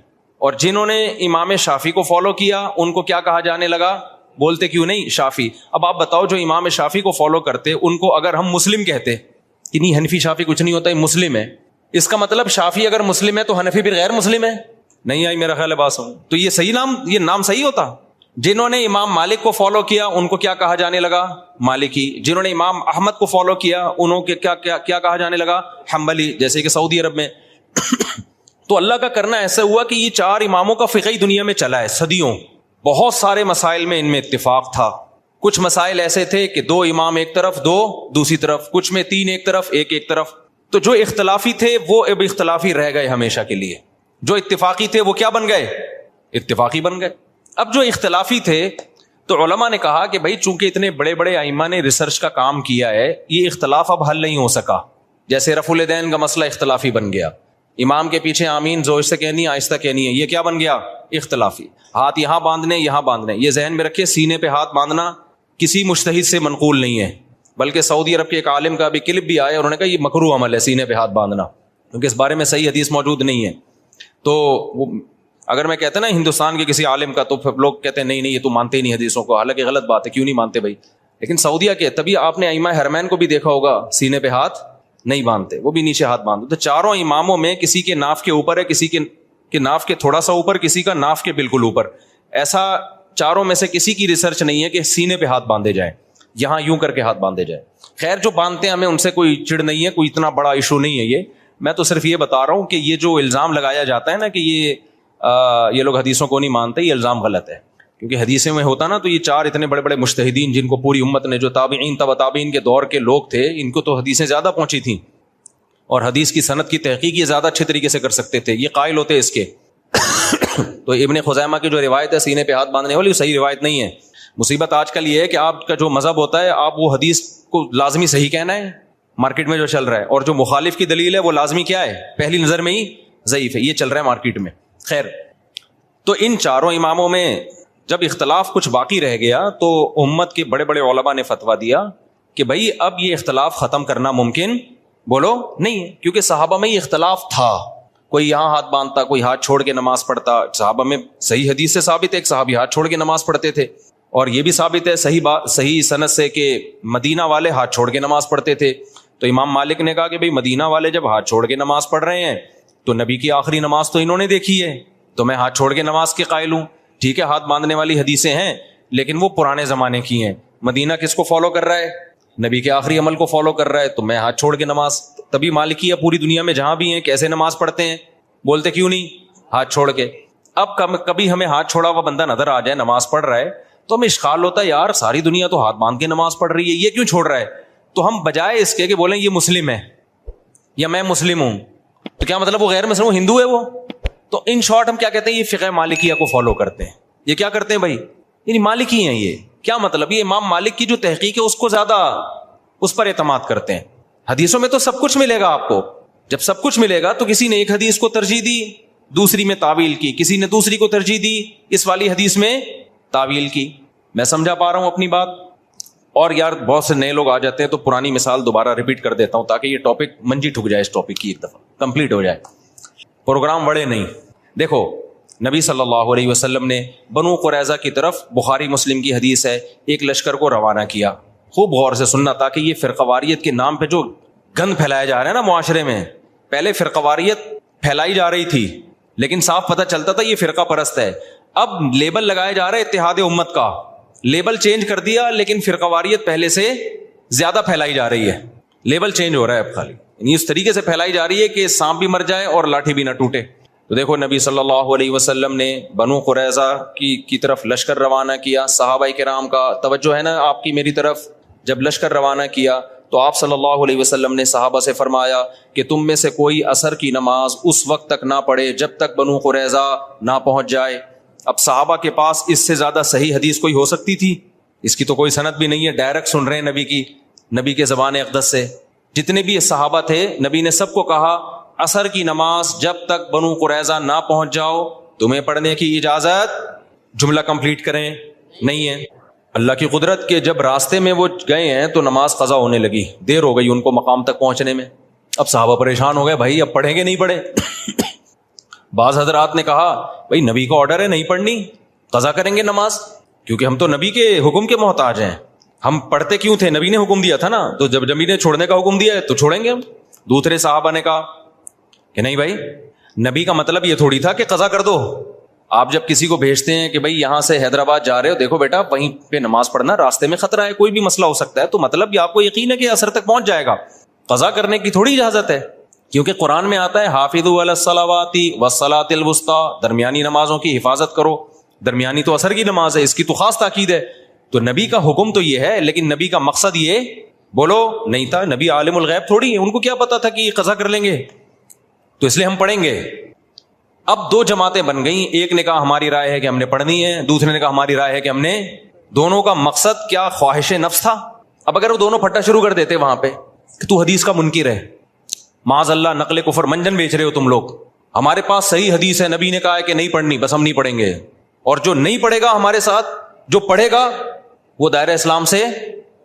اور جنہوں نے امام شافعی کو فالو کیا ان کو کیا کہا جانے لگا؟ بولتے کیوں نہیں؟ شافعی. اب آپ بتاؤ جو امام شافعی کو فالو کرتے ان کو اگر ہم مسلم کہتے کہ نہیں حنفی شافعی کچھ نہیں ہوتا, یہ مسلم ہے, اس کا مطلب شافعی اگر مسلم ہے تو حنفی بھی غیر مسلم ہے؟ نہیں آئی میرا خیال ہے بات سن. تو یہ صحیح نام, یہ نام صحیح ہوتا؟ جنہوں نے امام مالک کو فالو کیا ان کو کیا کہا جانے لگا؟ مالکی. جنہوں نے امام احمد کو فالو کیا انہوں کے کیا کہا جانے لگا؟ حنبلی, جیسے کہ سعودی عرب میں. تو اللہ کا کرنا ایسا ہوا کہ یہ 4 اماموں کا فقہی دنیا میں چلا ہے صدیوں. بہت سارے مسائل میں ان میں اتفاق تھا. کچھ مسائل ایسے تھے کہ 2 امام ایک طرف 2 دوسری طرف, کچھ میں 3 ایک طرف 1 ایک طرف. تو جو اختلافی تھے وہ اب اختلافی رہ گئے ہمیشہ کے لیے, جو اتفاقی تھے وہ کیا بن گئے؟ اتفاقی بن گئے. اب جو اختلافی تھے تو علماء نے کہا کہ بھائی چونکہ اتنے بڑے بڑے ائمہ نے ریسرچ کا کام کیا ہے, یہ اختلاف اب حل نہیں ہو سکا. جیسے رفع الیدین کا مسئلہ اختلافی بن گیا, امام کے پیچھے آمین زور سے کہنی ہے آہستہ کہنی ہے, یہ کیا بن گیا؟ اختلافی. ہاتھ یہاں باندھنے یہاں باندھنے, یہ ذہن میں رکھے سینے پہ ہاتھ باندھنا کسی مجتہد سے منقول نہیں ہے, بلکہ سعودی عرب کے ایک عالم کا بھی کلپ بھی آیا, انہوں نے کہا یہ مکروہ عمل ہے سینے پہ ہاتھ باندھنا, کیونکہ اس بارے میں صحیح حدیث موجود نہیں ہے. تو وہ اگر میں کہتا نا ہندوستان کے کسی عالم کا تو پھر لوگ کہتے ہیں نہیں یہ تو مانتے ہی نہیں حدیثوں کو, حالانکہ غلط بات ہے, کیوں نہیں مانتے بھائی. لیکن سعودیہ کے تبھی آپ نے ائمہ حرمین کو بھی دیکھا ہوگا سینے پہ ہاتھ نہیں باندھتے, وہ بھی نیچے ہاتھ باندھتے. تو 4 اماموں میں کسی کے ناف کے اوپر ہے, کسی کے ناف کے تھوڑا سا اوپر, کسی کا ناف کے بالکل اوپر. ایسا 4 میں سے کسی کی ریسرچ نہیں ہے کہ سینے پہ ہاتھ باندھے جائیں, یہاں یوں کر کے ہاتھ باندھے جائیں. خیر جو باندھتے ہیں ہمیں ان سے کوئی چڑ نہیں ہے, کوئی اتنا بڑا ایشو نہیں ہے یہ. میں تو صرف یہ بتا رہا ہوں کہ یہ جو الزام لگایا جاتا ہے نا کہ یہ لوگ حدیثوں کو نہیں مانتے, یہ الزام غلط ہے. کیونکہ حدیثیں میں ہوتا نا تو یہ 4 اتنے بڑے بڑے مجتہدین جن کو پوری امت نے, جو تابعین تبع تابعین کے دور کے لوگ تھے, ان کو تو حدیثیں زیادہ پہنچی تھیں اور حدیث کی سند کی تحقیق یہ زیادہ اچھے طریقے سے کر سکتے تھے, یہ قائل ہوتے اس کے. تو ابن خزیمہ کی جو روایت ہے سینے پہ ہاتھ باندھنے والی, وہ صحیح روایت نہیں ہے. مصیبت آج کل یہ ہے کہ آپ کا جو مذہب ہوتا ہے آپ وہ حدیث کو لازمی صحیح کہنا ہے مارکیٹ میں جو چل رہا ہے, اور جو مخالف کی دلیل ہے وہ لازمی کیا ہے؟ پہلی نظر میں ہی ضعیف ہے. یہ چل رہا ہے مارکیٹ میں. خیر, تو ان 4 اماموں میں جب اختلاف کچھ باقی رہ گیا تو امت کے بڑے بڑے علماء نے فتویٰ دیا کہ بھائی اب یہ اختلاف ختم کرنا ممکن بولو نہیں ہے, کیونکہ صحابہ میں یہ اختلاف تھا. کوئی یہاں ہاتھ باندھتا, کوئی ہاتھ چھوڑ کے نماز پڑھتا. صحابہ میں صحیح حدیث سے ثابت ہے ایک صحابی ہاتھ چھوڑ کے نماز پڑھتے تھے, اور یہ بھی ثابت ہے صحیح سند سے کہ مدینہ والے ہاتھ چھوڑ کے نماز پڑھتے تھے. تو امام مالک نے کہا کہ بھئی مدینہ والے جب ہاتھ چھوڑ کے نماز پڑھ رہے ہیں تو نبی کی آخری نماز تو انہوں نے دیکھی ہے, تو میں ہاتھ چھوڑ کے نماز کے قائل ہوں. ٹھیک ہے, ہاتھ باندھنے والی حدیثیں ہیں لیکن وہ پرانے زمانے کی ہیں. مدینہ کس کو فالو کر رہا ہے؟ نبی کے آخری عمل کو فالو کر رہا ہے, تو میں ہاتھ چھوڑ کے نماز. تبھی مالکی ہے پوری دنیا میں جہاں بھی ہیں کیسے نماز پڑھتے ہیں؟ بولتے کیوں نہیں؟ ہاتھ چھوڑ کے. اب کبھی ہمیں ہاتھ چھوڑا ہوا بندہ نظر آ جائے نماز پڑھ رہا ہے تو ہمیں اشکال ہوتا ہے یار ساری دنیا تو ہاتھ باندھ کے نماز پڑھ رہی ہے, یہ کیوں چھوڑ رہا ہے؟ تو ہم بجائے اس کے کہ بولیں یہ مسلم ہے یا میں مسلم ہوں, تو کیا مطلب وہ غیر مسلم ہندو ہے وہ؟ تو ان شارٹ ہم کیا کہتے ہیں, یہ فقہ مالکیہ کو فالو کرتے ہیں. یہ کیا کرتے ہیں بھائی؟ یعنی مالکی ہیں. یہ کیا مطلب؟ یہ امام مالک کی جو تحقیق ہے اس کو زیادہ اس پر اعتماد کرتے ہیں. حدیثوں میں تو سب کچھ ملے گا آپ کو, جب سب کچھ ملے گا تو کسی نے ایک حدیث کو ترجیح دی دوسری میں تعویل کی, کسی نے دوسری کو ترجیح دی اس والی حدیث میں تعویل کی. میں سمجھا پا رہا ہوں اپنی بات؟ اور یار بہت سے نئے لوگ آ جاتے ہیں تو پرانی مثال دوبارہ ریپیٹ کر دیتا ہوں تاکہ یہ ٹاپک منجی ٹھک جائے, اس ٹاپک کی ایک دفعہ کمپلیٹ ہو جائے, پروگرام بڑے نہیں. دیکھو نبی صلی اللہ علیہ وسلم نے بنو قریظہ کی طرف, بخاری مسلم کی حدیث ہے, ایک لشکر کو روانہ کیا. خوب غور سے سننا تاکہ یہ فرقواریت کے نام پہ جو گند پھیلایا جا رہا ہے نا معاشرے میں, پہلے فرقواریت پھیلائی جا رہی تھی لیکن صاف پتہ چلتا تھا یہ فرقہ پرست ہے. اب لیبل لگایا جا رہا ہے اتحاد امت کا, لیبل چینج کر دیا لیکن فرقواریت پہلے سے زیادہ پھیلائی جا رہی ہے. لیبل چینج ہو رہا ہے اب خالی، یعنی اس طریقے سے پھیلائی جا رہی ہے کہ سانپ بھی مر جائے اور لاٹھی بھی نہ ٹوٹے. تو دیکھو نبی صلی اللہ علیہ وسلم نے بنو قریظہ کی طرف لشکر روانہ کیا. صحابہ کرام کا توجہ ہے نا آپ کی میری طرف. جب لشکر روانہ کیا تو آپ صلی اللہ علیہ وسلم نے صحابہ سے فرمایا کہ تم میں سے کوئی عصر کی نماز اس وقت تک نہ پڑھے جب تک بنو قریظہ نہ پہنچ جائے. اب صحابہ کے پاس اس سے زیادہ صحیح حدیث کوئی ہو سکتی تھی؟ اس کی تو کوئی سند بھی نہیں ہے، ڈائریکٹ سن رہے ہیں نبی کے زبان اقدس سے. جتنے بھی صحابہ تھے نبی نے سب کو کہا عصر کی نماز جب تک بنو قریظہ نہ پہنچ جاؤ تمہیں پڑھنے کی اجازت. جملہ کمپلیٹ کریں نہیں ہے. اللہ کی قدرت کے جب راستے میں وہ گئے ہیں تو نماز قضا ہونے لگی، دیر ہو گئی ان کو مقام تک پہنچنے میں. اب صحابہ پریشان ہو گئے، بھائی اب پڑھیں گے نہیں پڑھے؟ بعض حضرات نے کہا بھائی نبی کا آرڈر ہے نہیں پڑھنی، قضا کریں گے نماز، کیونکہ ہم تو نبی کے حکم کے محتاج ہیں. ہم پڑھتے کیوں تھے؟ نبی نے حکم دیا تھا نا، تو جب نبی نے چھوڑنے کا حکم دیا ہے تو چھوڑیں گے ہم. دوسرے صحابہ نے کہا کہ نہیں بھائی، نبی کا مطلب یہ تھوڑی تھا کہ قضا کر دو. آپ جب کسی کو بھیجتے ہیں کہ بھائی یہاں سے حیدرآباد جا رہے ہو، دیکھو بیٹا وہیں پہ نماز پڑھنا، راستے میں خطرہ ہے، کوئی بھی مسئلہ ہو سکتا ہے، تو مطلب یہ آپ کو یقین ہے کہ عصر تک پہنچ جائے گا. قضا کرنے کی تھوڑی اجازت ہے، کیونکہ قرآن میں آتا ہے حافظوا علی الصلوات والصلاۃ الوسطی، درمیانی نمازوں کی حفاظت کرو. درمیانی تو عصر کی نماز ہے، اس کی تو خاص تاکید ہے. تو نبی کا حکم تو یہ ہے، لیکن نبی کا مقصد یہ بولو نہیں تھا. نبی عالم الغیب تھوڑی ہے، ان کو کیا پتا تھا کہ یہ قضا کر لیں گے، تو اس لیے ہم پڑھیں گے. اب دو جماعتیں بن گئیں، ایک نے کہا ہماری رائے ہے کہ ہم نے پڑھنی ہے، دوسرے نے کہا ہماری رائے ہے کہ ہم نے. دونوں کا مقصد کیا؟ خواہش نفس تھا. اب اگر وہ دونوں پھٹا شروع کر دیتے وہاں پہ کہ تو حدیث کا منکر ہے، معاذ اللہ نقل کفر منجن بیچ رہے ہو تم لوگ، ہمارے پاس صحیح حدیث ہے، نبی نے کہا ہے کہ نہیں پڑھنی، بس ہم نہیں پڑھیں گے. اور جو نہیں پڑھے گا ہمارے ساتھ، جو پڑھے گا وہ دائرہ اسلام سے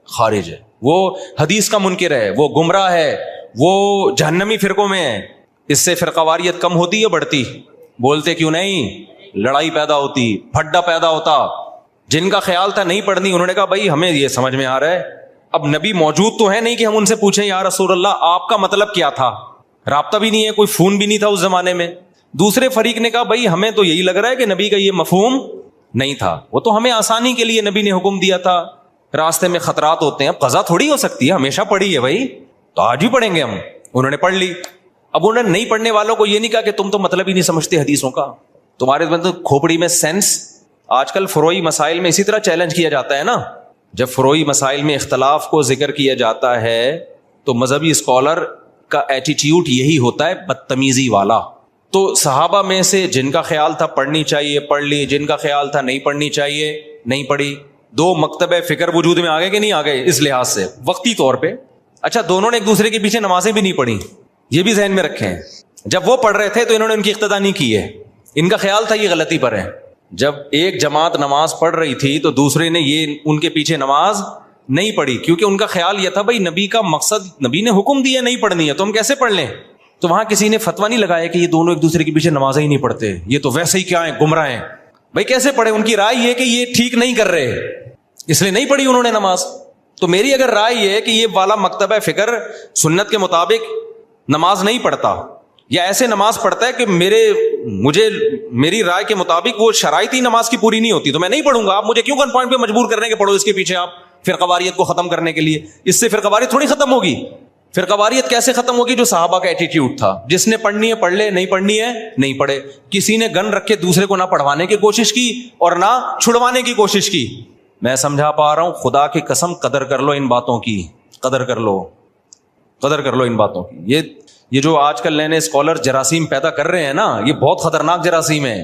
خارج ہے، وہ حدیث کا منکر ہے، وہ گمراہ ہے، وہ جہنمی فرقوں میں ہے. اس سے فرقواریت کم ہوتی یا بڑھتی؟ بولتے کیوں نہیں؟ لڑائی پیدا ہوتی، پھڈا پیدا ہوتا. جن کا خیال تھا نہیں پڑھنی، انہوں نے کہا بھائی ہمیں یہ سمجھ میں آ رہا ہے، اب نبی موجود تو ہے نہیں کہ ہم ان سے پوچھیں یا رسول اللہ آپ کا مطلب کیا تھا. رابطہ بھی نہیں ہے، کوئی فون بھی نہیں تھا اس زمانے میں. دوسرے فریق نے کہا بھائی ہمیں تو یہی لگ رہا ہے کہ نبی کا یہ مفہوم نہیں تھا، وہ تو ہمیں آسانی کے لیے نبی نے حکم دیا تھا، راستے میں خطرات ہوتے ہیں، اب قضا تھوڑی ہو سکتی ہے، ہمیشہ پڑھی ہے بھائی، تو آج بھی پڑھیں گے ہم. انہوں نے پڑھ لی. اب انہوں نے نہیں پڑھنے والوں کو یہ نہیں کہا کہ تم تو مطلب ہی نہیں سمجھتے حدیثوں کا، تمہارے کھوپڑی میں سینس. آج کل فروعی مسائل میں اسی طرح چیلنج کیا جاتا ہے نا. جب فروعی مسائل میں اختلاف کو ذکر کیا جاتا ہے تو مذہبی اسکالر کا ایٹیٹیوڈ یہی ہوتا ہے، بدتمیزی والا. تو صحابہ میں سے جن کا خیال تھا پڑھنی چاہیے پڑھ لی، جن کا خیال تھا نہیں پڑھنی چاہیے نہیں پڑھی. دو مکتب فکر وجود میں آ گئے کہ نہیں آ گئے اس لحاظ سے وقتی طور پہ. اچھا دونوں نے ایک دوسرے کے پیچھے نمازیں بھی نہیں پڑھی، یہ بھی ذہن میں رکھیں. جب وہ پڑھ رہے تھے تو انہوں نے ان کی اقتدا نہیں کی ہے، ان کا خیال تھا یہ غلطی پر ہے. جب ایک جماعت نماز پڑھ رہی تھی تو دوسرے نے یہ ان کے پیچھے نماز نہیں پڑھی، کیونکہ ان کا خیال یہ تھا بھائی نبی کا مقصد، نبی نے حکم دیا نہیں پڑھنی ہے تو ہم کیسے پڑھ لیں. تو وہاں کسی نے فتویٰ نہیں لگایا کہ یہ دونوں ایک دوسرے کے پیچھے نمازیں ہی نہیں پڑھتے، یہ تو ویسے ہی کیا ہیں گمراہ ہیں. بھائی کیسے پڑھے؟ ان کی رائے یہ کہ یہ ٹھیک نہیں کر رہے، اس لیے نہیں پڑھی انہوں نے نماز. تو میری اگر رائے یہ ہے کہ یہ والا مکتبہ فکر سنت کے مطابق نماز نہیں پڑھتا، یا ایسے نماز پڑھتا ہے کہ میری رائے کے مطابق وہ شرائط ہی نماز کی پوری نہیں ہوتی، تو میں نہیں پڑھوں گا. آپ مجھے کیوں گن پوائنٹ پہ مجبور کر رہے ہیں کہ پڑھو اس کے پیچھے آپ فرقواریت کو ختم کرنے کے لیے؟ اس سے فرقواریت تھوڑی ختم ہوگی. فرقواریت کیسے ختم ہوگی؟ جو صحابہ کا ایٹیٹیوڈ تھا، جس نے پڑھنی ہے پڑھ لے، نہیں پڑھنی ہے نہیں پڑھے. کسی نے گن رکھ کے دوسرے کو نہ پڑھوانے کی کوشش کی اور نہ چھڑوانے کی کوشش کی. میں سمجھا پا رہا ہوں؟ خدا کی قسم قدر کر لو ان باتوں کی، قدر کر لو ان باتوں کی. یہ جو آج کل نئے اسکالر جراثیم پیدا کر رہے ہیں نا، یہ بہت خطرناک جراثیم ہے،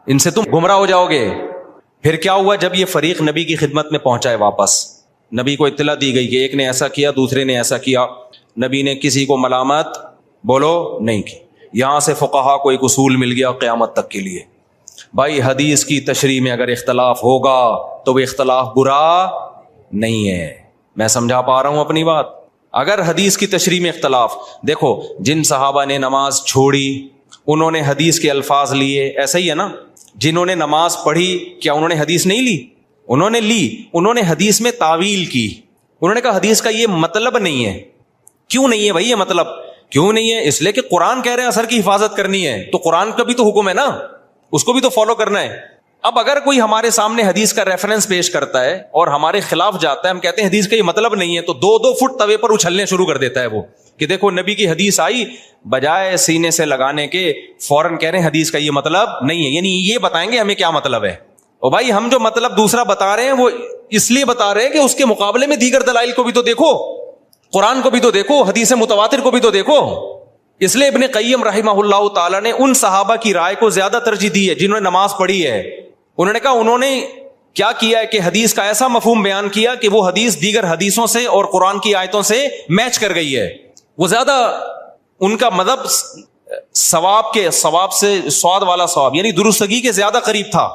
ان سے تم گمراہ ہو جاؤ گے. پھر کیا ہوا؟ جب یہ فریق نبی کی خدمت میں پہنچا ہے واپس، نبی کو اطلاع دی گئی کہ ایک نے ایسا کیا دوسرے نے ایسا کیا، نبی نے کسی کو ملامت بولو نہیں کی. یہاں سے فقہا کو ایک اصول مل گیا قیامت تک کے لیے، بھائی حدیث کی تشریح میں اگر اختلاف ہوگا تو وہ اختلاف برا نہیں ہے. میں سمجھا پا رہا ہوں اپنی بات؟ اگر حدیث کی تشریح میں اختلاف، دیکھو جن صحابہ نے نماز چھوڑی انہوں نے حدیث کے الفاظ لیے، ایسا ہی ہے نا. جنہوں نے نماز پڑھی کیا انہوں نے حدیث نہیں لی؟ انہوں نے لی. انہوں نے حدیث میں تعویل کی، انہوں نے کہا حدیث کا یہ مطلب نہیں ہے. کیوں نہیں ہے بھائی یہ مطلب؟ کیوں نہیں ہے؟ اس لیے کہ قرآن کہہ رہے ہیں اثر کی حفاظت کرنی ہے، تو قرآن کا بھی تو حکم ہے نا، اس کو بھی تو فالو کرنا ہے. اب اگر کوئی ہمارے سامنے حدیث کا ریفرنس پیش کرتا ہے اور ہمارے خلاف جاتا ہے, ہم کہتے ہیں حدیث کا یہ مطلب نہیں ہے, تو 2-2 فٹ توے پر اچھلنے شروع کر دیتا ہے وہ کہ دیکھو نبی کی حدیث آئی, بجائے سینے سے لگانے کے فوراً کہہ رہے ہیں حدیث کا یہ مطلب نہیں ہے. یعنی یہ بتائیں گے ہمیں کیا مطلب ہے. اور بھائی ہم جو مطلب دوسرا بتا رہے ہیں وہ اس لیے بتا رہے ہیں کہ اس کے مقابلے میں دیگر دلائل کو بھی تو دیکھو, قرآن کو بھی تو دیکھو, حدیث متواتر کو بھی تو دیکھو. اس لیے ابن قیم رحمہ اللہ تعالیٰ نے ان صحابہ کی رائے کو زیادہ ترجیح دی ہے جنہوں نے نماز پڑھی ہے. انہوں نے کہا انہوں نے کیا کیا ہے کہ حدیث کا ایسا مفہوم بیان کیا کہ وہ حدیث دیگر حدیثوں سے اور قرآن کی آیتوں سے میچ کر گئی ہے. وہ زیادہ ان کا مذہب ثواب سے سواد والا ثواب یعنی درستگی کے زیادہ قریب تھا.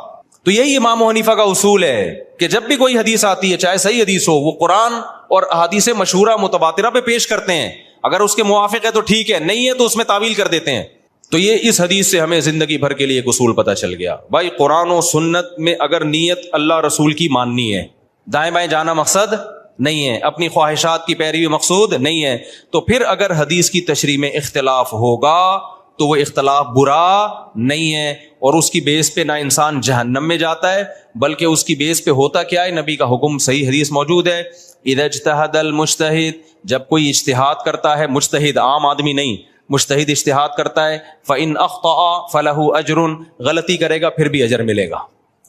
تو یہی امام ابو حنیفہ کا اصول ہے کہ جب بھی کوئی حدیث آتی ہے چاہے صحیح حدیث ہو, وہ قرآن اور احادیث مشہورہ متواترہ پہ پیش کرتے ہیں. اگر اس کے موافق ہے تو ٹھیک ہے, نہیں ہے تو اس میں تعویل کر دیتے ہیں. تو یہ اس حدیث سے ہمیں زندگی بھر کے لیے ایک اصول پتہ چل گیا. بھائی قرآن و سنت میں اگر نیت اللہ رسول کی ماننی ہے, دائیں بائیں جانا مقصد نہیں ہے, اپنی خواہشات کی پیروی مقصود نہیں ہے, تو پھر اگر حدیث کی تشریح میں اختلاف ہوگا تو وہ اختلاف برا نہیں ہے, اور اس کی بیس پہ نہ انسان جہنم میں جاتا ہے بلکہ اس کی بیس پہ ہوتا کیا ہے, نبی کا حکم صحیح حدیث موجود ہے. اذا اجتہد المجتہد, جب کوئی اجتہاد کرتا ہے, مجتہد عام آدمی نہیں, مجتہد اجتہاد کرتا ہے, فإن اخطأ فلہ اجر, غلطی کرے گا پھر بھی اجر ملے گا,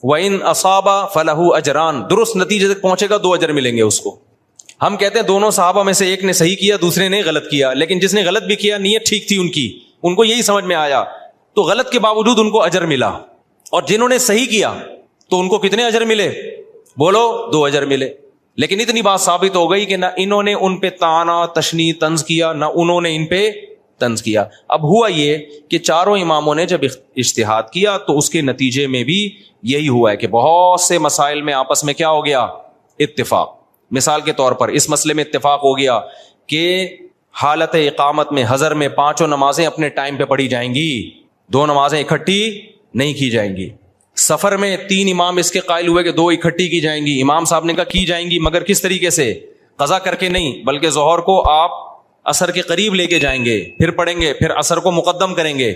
وإن اصاب فلہ اجران, درست نتیجے تک پہنچے گا 2 اجر ملیں گے اس کو. ہم کہتے ہیں دونوں صحابہ میں سے ایک نے صحیح کیا دوسرے نے غلط کیا, لیکن جس نے غلط بھی کیا نیت ٹھیک تھی ان کی, ان کو یہی سمجھ میں آیا تو غلط کے باوجود ان کو اجر ملا, اور جنہوں نے صحیح کیا تو ان کو کتنے اجر ملے, بولو 2 اجر ملے. لیکن اتنی بات ثابت ہو گئی کہ نہ انہوں نے ان پہ طعنہ تشنیع طنز کیا نہ انہوں نے ان پہ طنز کیا. اب ہوا یہ کہ چاروں اماموں نے جب اجتہاد کیا تو اس کے نتیجے میں بھی یہی ہوا ہے کہ بہت سے مسائل میں آپس میں کیا ہو گیا, اتفاق. مثال کے طور پر اس مسئلے میں اتفاق ہو گیا کہ حالت اقامت میں حضر میں 5 نمازیں اپنے ٹائم پہ پڑھی جائیں گی, 2 نمازیں اکٹھی نہیں کی جائیں گی. سفر میں 3 امام اس کے قائل ہوئے کہ 2 اکٹھی کی جائیں گی. امام صاحب نے کہا کی جائیں گی, مگر کس طریقے سے, قضا کر کے نہیں, بلکہ ظہر کو آپ عصر کے قریب لے کے جائیں گے, پھر پڑھیں گے, پھر عصر کو مقدم کریں گے.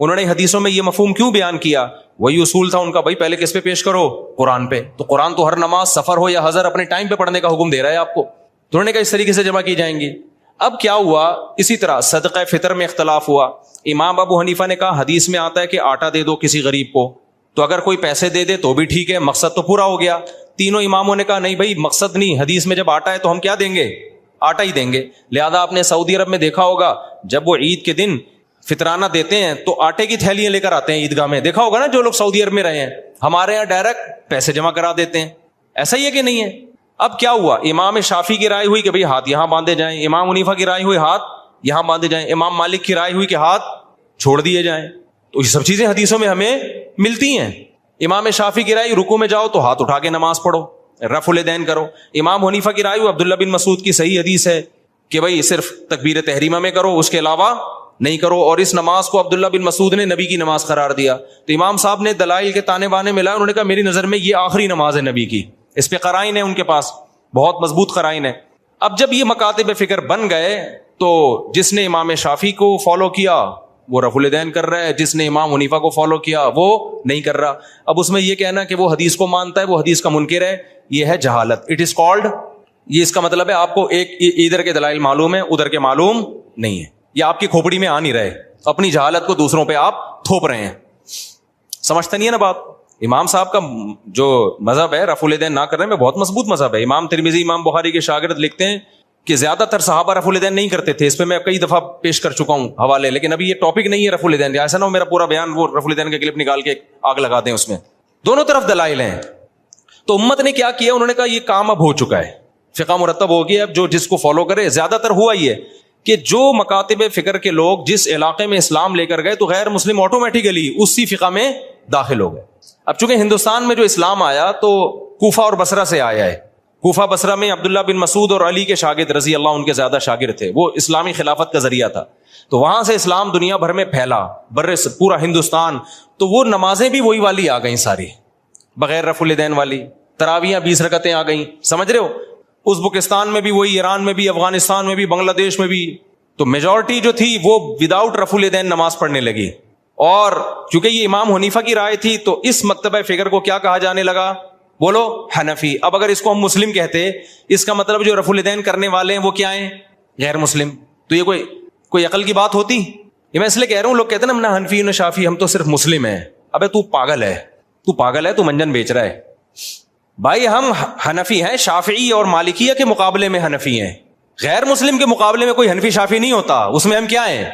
انہوں نے حدیثوں میں یہ مفہوم کیوں بیان کیا, وہی اصول تھا ان کا, بھائی پہلے کس پہ پیش کرو, قرآن پہ. تو قرآن تو ہر نماز سفر ہو یا حضر اپنے ٹائم پہ پڑھنے کا حکم دے رہا ہے آپ کو. تو انہوں نے کہا اس طریقے سے جمع کی جائیں گی. اب کیا ہوا, اسی طرح صدقہ فطر میں اختلاف ہوا. امام ابو حنیفہ نے کہا حدیث میں آتا ہے کہ آٹا دے دو کسی غریب کو, تو اگر کوئی پیسے دے دے تو بھی ٹھیک ہے, مقصد تو پورا ہو گیا. تینوں اماموں نے کہا نہیں بھائی مقصد نہیں, حدیث میں جب آٹا ہے تو ہم کیا دیں گے, آٹا ہی دیں گے. لہذا آپ نے سعودی عرب میں دیکھا ہوگا جب وہ عید کے دن فطرانہ دیتے ہیں تو آٹے کی تھیلیاں لے کر آتے ہیں عیدگاہ میں, دیکھا ہوگا نا جو لوگ سعودی عرب میں رہے ہیں. ہمارے یہاں ڈائریکٹ پیسے جمع کرا دیتے ہیں, ایسا ہی ہے کہ نہیں ہے. اب کیا ہوا, امام شافعی کی رائے ہوئی کہ بھئی ہاتھ یہاں باندھے جائیں, امام حنیفہ کی رائے ہوئی ہاتھ یہاں باندھے جائیں, امام مالک کی رائے ہوئی کہ ہاتھ چھوڑ دیے جائیں. تو یہ سب چیزیں حدیثوں میں ہمیں ملتی ہیں. امام شافعی کی رائے رکوع میں جاؤ تو ہاتھ اٹھا کے نماز پڑھو, رفع الیدین کرو. امام حنیفہ کی رائے ہوئی عبداللہ بن مسعود کی صحیح حدیث ہے کہ بھئی صرف تکبیر تحریمہ میں کرو, اس کے علاوہ نہیں کرو, اور اس نماز کو عبداللہ بن مسعود نے نبی کی نماز قرار دیا. تو امام صاحب نے دلائل کے تانے بانے ملا, انہوں نے کہا میری نظر میں یہ آخری نماز ہے نبی کی, اس پہ قرائن ہے ان کے پاس, بہت مضبوط قرائن ہے. اب جب یہ مکاتب فکر بن گئے تو جس نے امام شافعی کو فالو کیا وہ رفع الیدین کر رہا ہے, جس نے امام حنیفہ کو فالو کیا وہ نہیں کر رہا. اب اس میں یہ کہنا کہ وہ حدیث کو مانتا ہے وہ حدیث کا منکر ہے, یہ ہے جہالت. اٹ از کالڈ, یہ اس کا مطلب ہے آپ کو ایک ادھر کے دلائل معلوم ہے ادھر کے معلوم نہیں ہے, یا آپ کی کھوپڑی میں آ نہیں رہے, اپنی جہالت کو دوسروں پہ آپ تھوپ رہے ہیں. سمجھتا نہیں ہے نا بات. امام صاحب کا جو مذہب ہے رفع الیدین نہ کرنے میں بہت مضبوط مذہب ہے. امام ترمذی امام بخاری کے شاگرد لکھتے ہیں کہ زیادہ تر صحابہ رفع الیدین نہیں کرتے تھے. اس پہ میں کئی دفعہ پیش کر چکا ہوں حوالے, لیکن ابھی یہ ٹاپک نہیں ہے رفع الیدین, ایسا نہ ہو میرا پورا بیان وہ رفع الیدین کا کلپ نکال کے آگ لگا دیں اس میں. دونوں طرف دلائل ہیں. تو امت نے کیا کیا, انہوں نے کہا یہ کام اب ہو چکا ہے, فقہ مرتب ہو گیا, اب جو جس کو فالو کرے. زیادہ تر ہوا یہ کہ جو مکاتب فکر کے لوگ جس علاقے میں اسلام لے کر گئے تو غیر مسلم آٹومیٹیکلی اسی فقہ میں داخل ہو گئے. اب چونکہ ہندوستان میں جو اسلام آیا تو کوفہ اور بصرہ سے آیا ہے. کوفہ بصرہ میں عبداللہ بن مسعود اور علی کے شاگرد رضی اللہ ان کے زیادہ شاگرد تھے, وہ اسلامی خلافت کا ذریعہ تھا. تو وہاں سے اسلام دنیا بھر میں پھیلا, پورا ہندوستان. تو وہ نمازیں بھی وہی والی آ گئیں ساری, بغیر رفع الیدین والی. تراویحاں 20 رکعتیں آ گئیں, سمجھ رہے ہو. ازبکستان میں بھی وہی, ایران میں بھی, افغانستان میں بھی, بنگلہ دیش میں بھی. تو میجورٹی جو تھی وہ وداؤٹ رفع الیدین نماز پڑھنے لگی. اور چونکہ یہ امام حنیفہ کی رائے تھی تو اس مکتبہ فکر کو کیا کہا جانے لگا؟ بولو حنفی. اب اگر اس کو ہم مسلم کہتے, اس کا مطلب جو رفع الیدین کرنے والے ہیں وہ کیا ہیں؟ غیر مسلم. تو یہ کوئی عقل کی بات ہوتی؟ یہ میں اس لیے کہہ رہا ہوں, لوگ کہتے ہیں نا نہ حنفی نہ شافی, ہم تو صرف مسلم ہیں. ابے تو پاگل ہے, تو منجن بیچ رہا ہے. بھائی ہم حنفی ہیں, شافعی اور مالکیہ کے مقابلے میں حنفی ہیں. غیر مسلم کے مقابلے میں کوئی حنفی شافعی نہیں ہوتا, اس میں ہم کیا ہیں؟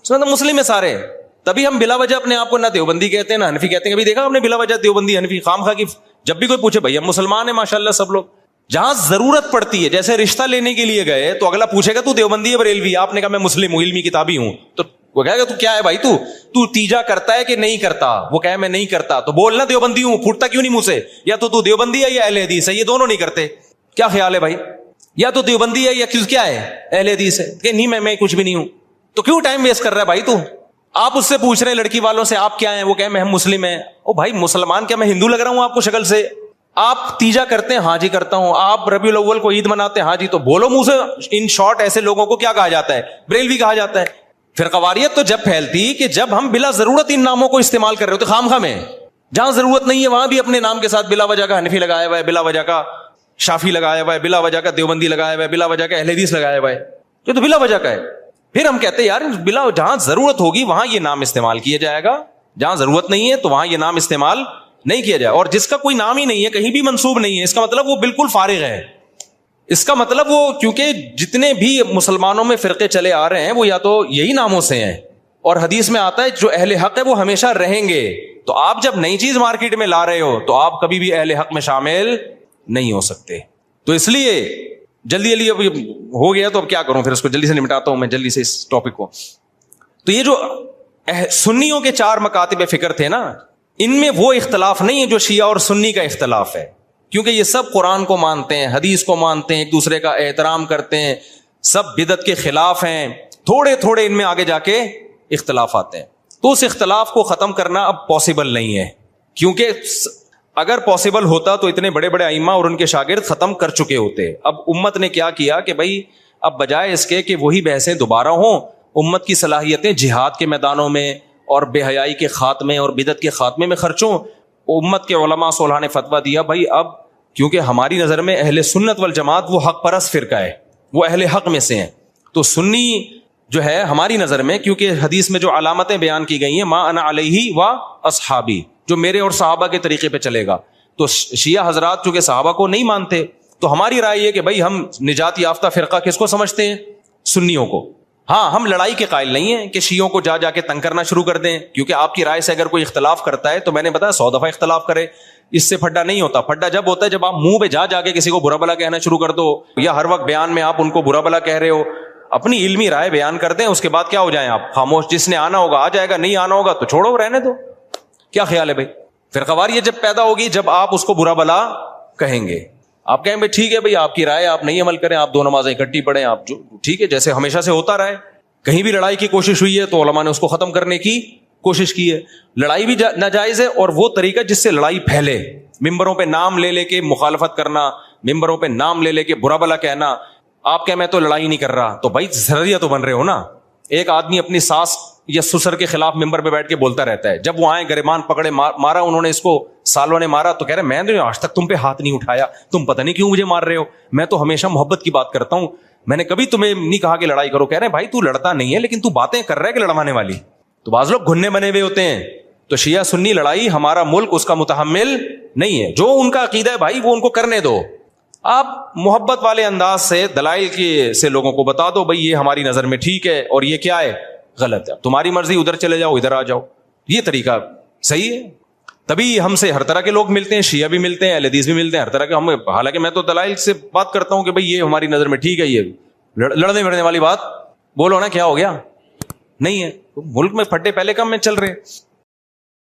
اس میں تو مسلم ہیں سارے. تبھی ہم بلا وجہ اپنے آپ کو نہ دیوبندی کہتے ہیں نہ حنفی کہتے ہیں. کبھی دیکھا ہم نے بلا وجہ دیوبندی حنفی خام خواہ کی؟ جب بھی کوئی پوچھے بھائی ہم مسلمان ہیں ماشاءاللہ سب لوگ. جہاں ضرورت پڑتی ہے, جیسے رشتہ لینے کے لیے گئے تو اگلا پوچھے گا تو دیوبندی ہے بریلوی؟ آپ نے کہا میں مسلم ہوں, علمی کتابی ہوں, تو وہ کہے گا تو کیا ہے بھائی, تو تیجا کرتا ہے کہ نہیں کرتا؟ وہ کہے میں نہیں کرتا, تو بولنا دیوبندی ہوں. پھوٹتا کیوں نہیں منہ سے؟ یا تو دیوبندی ہے یا اہل حدیث ہے, یہ دونوں نہیں کرتے. کیا خیال ہے بھائی؟ یا تو دیوبندی ہے یا کیا ہے, اہل حدیث ہے. کہ نہیں میں کچھ بھی نہیں ہوں. تو کیوں ٹائم ویسٹ کر رہا ہے بھائی تو؟ آپ اس سے پوچھ رہے ہیں لڑکی والوں سے آپ کیا ہیں, وہ کہیں میں ہم مسلم ہیں. او بھائی مسلمان کیا میں ہندو لگ رہا ہوں آپ کو شکل سے؟ آپ تیجا کرتے ہیں, ہاں جی کرتا ہوں. آپ ربیع الاول کو عید مناتے ہیں, ہاں جی. تو بولو منہ سے. ان شارٹ ایسے لوگوں کو کیا کہا جاتا ہے؟ بریلوی کہا جاتا ہے. فرقواریت تو جب پھیلتی کہ جب ہم بلا ضرورت ان ناموں کو استعمال کر رہے ہوتے خام خواہ میں. جہاں ضرورت نہیں ہے وہاں بھی اپنے نام کے ساتھ بلا وجہ کا حنفی لگایا ہوا ہے, بلا وجہ کا شافی لگایا ہوا ہے, بلا وجہ کا دیوبندی لگایا ہوا ہے, بلا وجہ کا اہل حدیث لگایا ہوا ہے. یہ تو بلا وجہ کا ہے. پھر ہم کہتے ہیں یار بلا جہاں ضرورت ہوگی وہاں یہ نام استعمال کیا جائے گا, جہاں ضرورت نہیں ہے تو وہاں یہ نام استعمال نہیں کیا جائے. اور جس کا کوئی نام ہی نہیں ہے, کہیں بھی منسوب نہیں ہے, اس کا مطلب وہ بالکل فارغ ہے. اس کا مطلب وہ, کیونکہ جتنے بھی مسلمانوں میں فرقے چلے آ رہے ہیں وہ یا تو یہی ناموں سے ہیں, اور حدیث میں آتا ہے جو اہل حق ہے وہ ہمیشہ رہیں گے. تو آپ جب نئی چیز مارکیٹ میں لا رہے ہو تو آپ کبھی بھی اہل حق میں شامل نہیں ہو سکتے. تو اس لیے جلدی اب ہو گیا تو اب کیا کروں, پھر اس کو جلدی سے نمٹاتا ہوں میں جلدی سے اس ٹاپک کو. تو یہ جو سنیوں کے 4 مکاتب فکر تھے نا, ان میں وہ اختلاف نہیں ہے جو شیعہ اور سنی کا اختلاف ہے, کیونکہ یہ سب قرآن کو مانتے ہیں, حدیث کو مانتے ہیں, ایک دوسرے کا احترام کرتے ہیں, سب بدعت کے خلاف ہیں. تھوڑے ان میں آگے جا کے اختلاف آتے ہیں. تو اس اختلاف کو ختم کرنا اب پاسبل نہیں ہے, کیونکہ اگر پاسبل ہوتا تو اتنے بڑے بڑے ائمہ اور ان کے شاگرد ختم کر چکے ہوتے. اب امت نے کیا کیا کہ بھائی اب بجائے اس کے کہ وہی بحثیں دوبارہ ہوں, امت کی صلاحیتیں جہاد کے میدانوں میں اور بے حیائی کے خاتمے اور بدعت کے خاتمے میں خرچوں. امت کے علماء صلحاء نے فتویٰ دیا بھائی اب کیونکہ ہماری نظر میں اہل سنت والجماعت وہ حق پرست فرقہ ہے, وہ اہل حق میں سے ہیں, تو سنی جو ہے ہماری نظر میں, کیونکہ حدیث میں جو علامتیں بیان کی گئی ہیں ما انا علیہ و اصحابی, جو میرے اور صحابہ کے طریقے پہ چلے گا. تو شیعہ حضرات چونکہ صحابہ کو نہیں مانتے, تو ہماری رائے یہ کہ بھائی ہم نجات یافتہ فرقہ کس کو سمجھتے ہیں؟ سنیوں کو. ہاں ہم لڑائی کے قائل نہیں ہیں کہ شیعوں کو جا کے تنگ کرنا شروع کر دیں, کیونکہ آپ کی رائے سے اگر کوئی اختلاف کرتا ہے تو میں نے بتایا 100 دفعہ اختلاف کرے, اس سے پھڈا نہیں ہوتا. پھڈا جب ہوتا ہے جب آپ منہ پہ جا کے کسی کو برا بلا کہنا شروع کر دو, یا ہر وقت بیان میں آپ ان کو برا بلا کہہ رہے ہو. اپنی علمی رائے بیان کر دیں, اس کے بعد کیا ہو جائیں آپ خاموش. جس نے آنا ہوگا آ جائے گا, نہیں آنا ہوگا تو چھوڑو, رہنے دو. کیا خیال ہے بھائی؟ فرقواریت جب پیدا ہوگی جب آپ اس کو برا بلا کہیں گے. آپ کہیں بھائی ٹھیک ہے بھائی آپ کی رائے, آپ نہیں عمل کریں, آپ 2 نمازیں اکٹھی پڑھیں, آپ جو ٹھیک ہے جیسے ہمیشہ سے ہوتا رہے. کہیں بھی لڑائی کی کوشش ہوئی ہے تو علماء نے اس کو ختم کرنے کی کوشش کی ہے. لڑائی بھی ناجائز ہے, اور وہ طریقہ جس سے لڑائی پھیلے, ممبروں پہ نام لے کے مخالفت کرنا, ممبروں پہ نام لے کے برا بلا کہنا. آپ کہ میں تو لڑائی نہیں کر رہا, تو بھائی ذریعہ تو بن رہے ہو نا. ایک آدمی اپنی ساس یا سسر کے خلاف ممبر پہ بیٹھ کے بولتا رہتا ہے, جب وہ آئے گریبان پکڑے مارا انہوں نے اس کو, سالوں نے مارا, تو کہہ رہے میں نے آج تک تم پہ ہاتھ نہیں اٹھایا, تم پتہ نہیں کیوں مجھے مار رہے ہو, میں تو ہمیشہ محبت کی بات کرتا ہوں, میں نے کبھی تمہیں نہیں کہا کہ لڑائی کرو. کہہ رہے ہیں بھائی تو لڑتا نہیں ہے لیکن تو باتیں کر رہا ہے کہ لڑوانے والی. تو بعض لوگ گھننے بنے ہوئے ہوتے ہیں. تو شیعہ سنی لڑائی ہمارا ملک اس کا متحمل نہیں ہے. جو ان کا عقیدہ ہے بھائی وہ ان کو کرنے دو. آپ محبت والے انداز سے دلائل کی سے لوگوں کو بتا دو بھائی یہ ہماری نظر میں ٹھیک ہے اور یہ کیا ہے غلط ہے, تمہاری مرضی, ادھر چلے جاؤ ادھر آ جاؤ, یہ طریقہ صحیح ہے. تبھی ہم سے ہر طرح کے لوگ ملتے ہیں, شیعہ بھی ملتے ہیں, اہل حدیث بھی ملتے ہیں, ہر طرح کے. ہم حالانکہ میں تو دلائل سے بات کرتا ہوں کہ بھئی یہ ہماری نظر میں ٹھیک ہے. یہ لڑنے بڑھنے والی بات بولو نا, کیا ہو گیا؟ نہیں ہے. ملک میں پھٹے پہلے کم میں چل رہے.